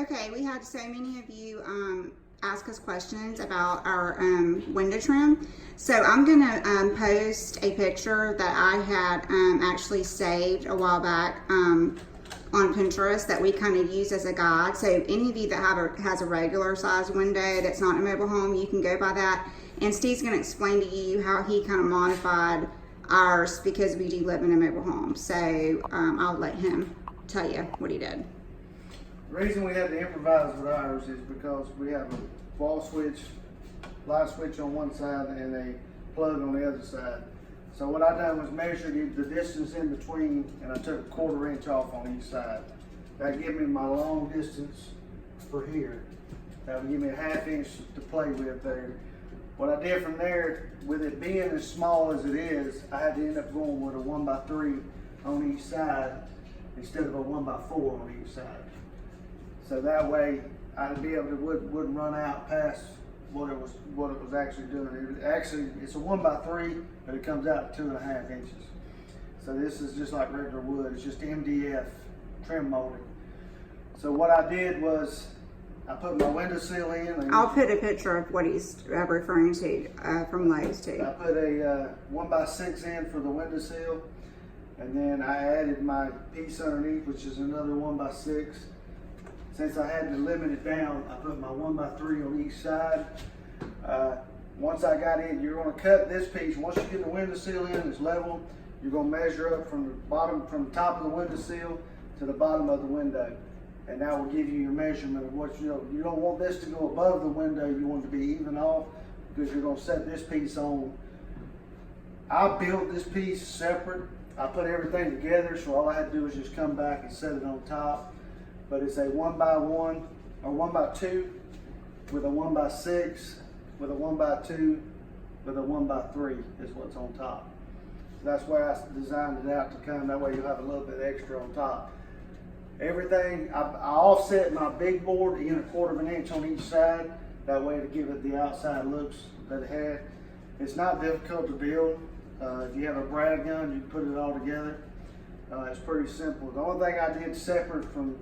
Okay, we had so many of you ask us questions about our window trim. So I'm gonna post a picture that I had actually saved a while back on Pinterest that we kind of use as a guide. So any of you that has a regular size window that's not a mobile home, you can go by that. And Steve's gonna explain to you how he kind of modified ours because we do live in a mobile home. So I'll let him tell you what he did. The reason we had to improvise with ours is because we have a wall switch, light switch on one side and a plug on the other side. So what I done was measured the distance in between, and I took a 1/4 inch off on each side. That gave me my long distance for here. That would give me a 1/2 inch to play with there. What I did from there, with it being as small as it is, I had to end up going with a 1x3 on each side instead of a 1x4 on each side. So that way I'd be able to wouldn't run out past what it was actually doing. It's a 1x3, but it comes out to 2.5 inches. So this is just like regular wood. It's just MDF trim molding. So what I did was I put my window sill in. I'll put a picture of what he's referring to from Lowe's too. I put a 1x6 in for the window sill, and then I added my piece underneath, which is another 1x6. Since I had to limit it down, I put my 1x3 on each side. Once I got in, you're going to cut this piece. Once you get the window sill in, it's level. You're going to measure up from the top of the window sill to the bottom of the window, and that will give you your measurement of what you know. You don't want this to go above the window. You want it to be even off because you're going to set this piece on. I built this piece separate. I put everything together, so all I had to do was just come back and set it on top. But it's a 1x1 or 1x2 with a 1x6 with a 1x2 with a 1x3 is what's on top. So that's why I designed it out to come. That way you'll have a little bit extra on top. Everything I offset my big board in 1/4 inch on each side. That way to give it the outside looks that it had. It's not difficult to build. If you have a brad gun, you can put it all together. It's pretty simple. The only thing I did separate from,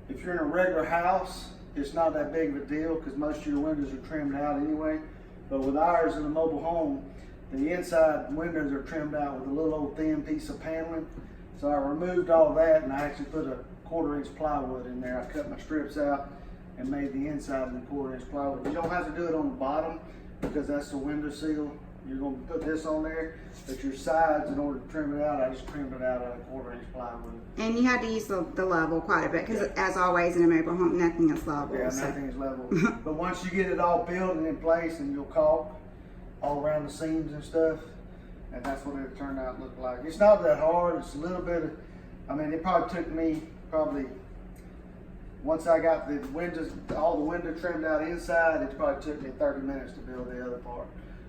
if you're in a regular house, it's not that big of a deal because most of your windows are trimmed out anyway. But with ours in a mobile home, the inside windows are trimmed out with a little old thin piece of paneling. So I removed all that and I actually put a 1/4 inch plywood in there. I cut my strips out and made the inside in 1/4 inch plywood. You don't have to do it on the bottom because that's the window seal. You're going to put this on there, but your sides, in order to trim it out, I just trimmed it out of a 1/4 inch plywood. And you had to use the level quite a bit because, as always in a mobile home, nothing is level. Yeah, nothing is level. But once you get it all built and in place, and you'll caulk all around the seams and stuff, and that's what it turned out to look like. It's not that hard. It's a little bit of, I mean, it probably took me once I got the windows, all the window trimmed out inside, it probably took me 30 minutes to build the other part.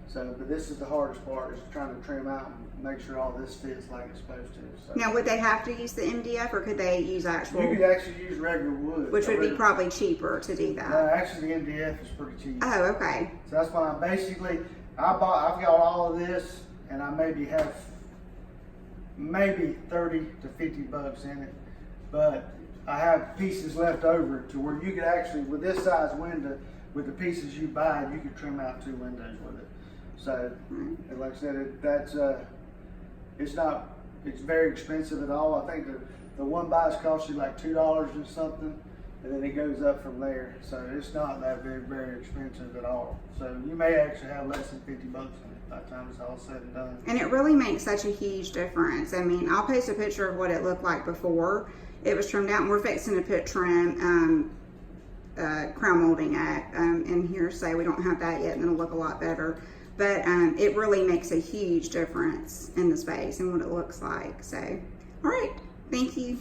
So, but this is the hardest part, is trying to trim out and make sure all this fits like it's supposed to. So, now, would they have to use the MDF or could they use actual? you could actually use regular wood. Which would be probably cheaper to do that. No, actually the MDF is pretty cheap. Oh, okay. So that's why I've got all of this, and I maybe have 30 to 50 bucks in it, but I have pieces left over to where you could actually, with this size window, with the pieces you buy, you could trim out 2 windows with it. So, and like I said, it's very expensive at all. I think the one buys costs you like $2 and something, and then it goes up from there. So it's not that very, very expensive at all. So you may actually have less than 50 bucks in it by the time it's all said and done. And it really makes such a huge difference. I mean, I'll post a picture of what it looked like before it was trimmed out, and we're fixing to put trim crown molding in here, so we don't have that yet, and it'll look a lot better. But it really makes a huge difference in the space and what it looks like. So, all right, thank you.